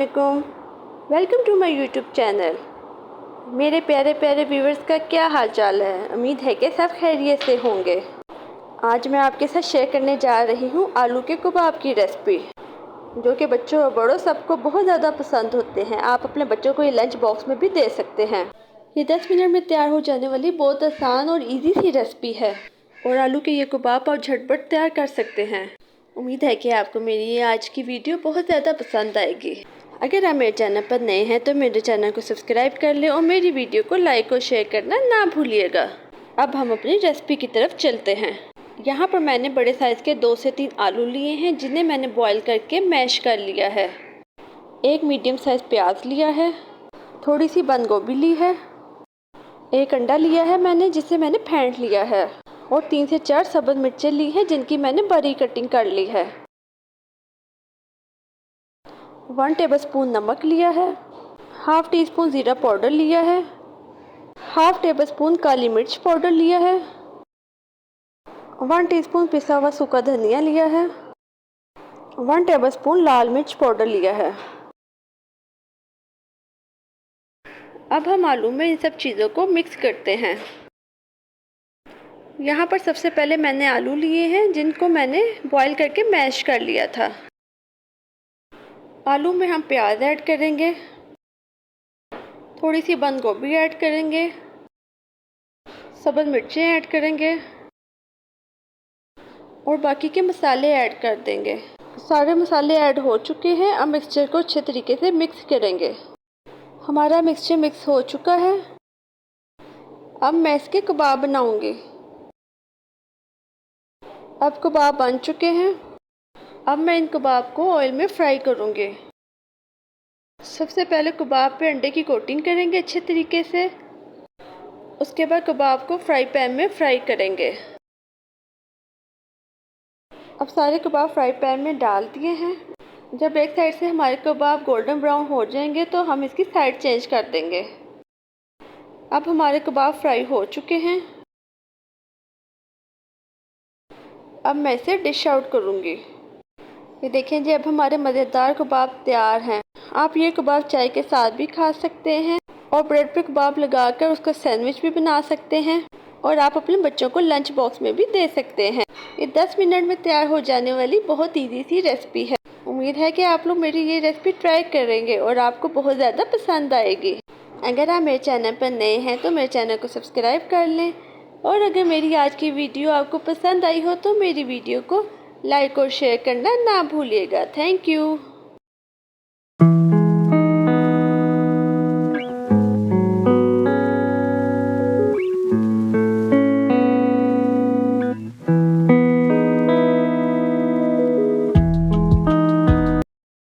वालेकुम, welcome to my YouTube channel. मेरे प्यारे प्यारे व्यूवर्स का क्या हाल चाल है। उम्मीद है कि सब खैरियत से होंगे। आज मैं आपके साथ शेयर करने जा रही हूँ आलू के कबाब की रेसिपी, जो कि बच्चों और बड़ों सबको बहुत ज़्यादा पसंद होते हैं। आप अपने बच्चों को ये लंच बॉक्स में भी दे सकते हैं। ये 10 मिनट में तैयार हो जाने वाली बहुत आसान और ईजी सी रेसिपी है और आलू के ये कबाब आप झटपट तैयार कर सकते हैं। उम्मीद है कि आपको मेरी ये आज की वीडियो बहुत ज़्यादा पसंद आएगी। अगर आप मेरे चैनल पर नए हैं तो मेरे चैनल को सब्सक्राइब कर लें और मेरी वीडियो को लाइक और शेयर करना ना भूलिएगा। अब हम अपनी रेसिपी की तरफ चलते हैं। यहाँ पर मैंने बड़े साइज़ के 2 से 3 आलू लिए हैं, जिन्हें मैंने बॉईल करके मैश कर लिया है। एक मीडियम साइज़ प्याज लिया है, थोड़ी सी बंद गोभी ली है, एक अंडा लिया है मैंने, जिसे मैंने फेंट लिया है, और 3 से 4 सब्ज़ मिर्चें ली हैं, जिनकी मैंने बारीक कटिंग कर ली है। 1 टेबलस्पून नमक लिया है, हाफ़ टी स्पून ज़ीरा पाउडर लिया है, हाफ़ टेबलस्पून काली मिर्च पाउडर लिया है, 1 टीस्पून पिसा हुआ सूखा धनिया लिया है, 1 टेबलस्पून लाल मिर्च पाउडर लिया है। अब हम आलू में इन सब चीज़ों को मिक्स करते हैं। यहाँ पर सबसे पहले मैंने आलू लिए हैं, जिनको मैंने बॉईल करके मैश कर लिया था। आलू में हम प्याज ऐड करेंगे, थोड़ी सी बंद गोभी ऐड करेंगे, सब्ज़ मिर्चें ऐड करेंगे और बाकी के मसाले ऐड कर देंगे। सारे मसाले ऐड हो चुके हैं। अब मिक्सचर को अच्छे तरीके से मिक्स करेंगे। हमारा मिक्सचर मिक्स हो चुका है। अब मैं इसके कबाब बनाऊंगी। अब कबाब बन चुके हैं। अब मैं इन कबाब को ऑयल में फ्राई करूंगी। सबसे पहले कबाब पे अंडे की कोटिंग करेंगे अच्छे तरीके से। उसके बाद कबाब को फ्राई पैन में फ्राई करेंगे। अब सारे कबाब फ्राई पैन में डाल दिए हैं। जब एक साइड से हमारे कबाब गोल्डन ब्राउन हो जाएंगे तो हम इसकी साइड चेंज कर देंगे। अब हमारे कबाब फ्राई हो चुके हैं। अब मैं इसे डिश आउट करूँगी। ये देखें जी, अब हमारे मज़ेदार कबाब तैयार हैं। आप ये कबाब चाय के साथ भी खा सकते हैं और ब्रेड पे कबाब लगाकर उसका सैंडविच भी बना सकते हैं और आप अपने बच्चों को लंच बॉक्स में भी दे सकते हैं। ये 10 मिनट में तैयार हो जाने वाली बहुत ईजी सी रेसिपी है। उम्मीद है कि आप लोग मेरी ये रेसिपी ट्राई करेंगे और आपको बहुत ज़्यादा पसंद आएगी। अगर आप मेरे चैनल पर नए हैं तो मेरे चैनल को सब्सक्राइब कर लें और अगर मेरी आज की वीडियो आपको पसंद आई हो तो मेरी वीडियो को लाइक और शेयर करना ना भूलिएगा। Thank you.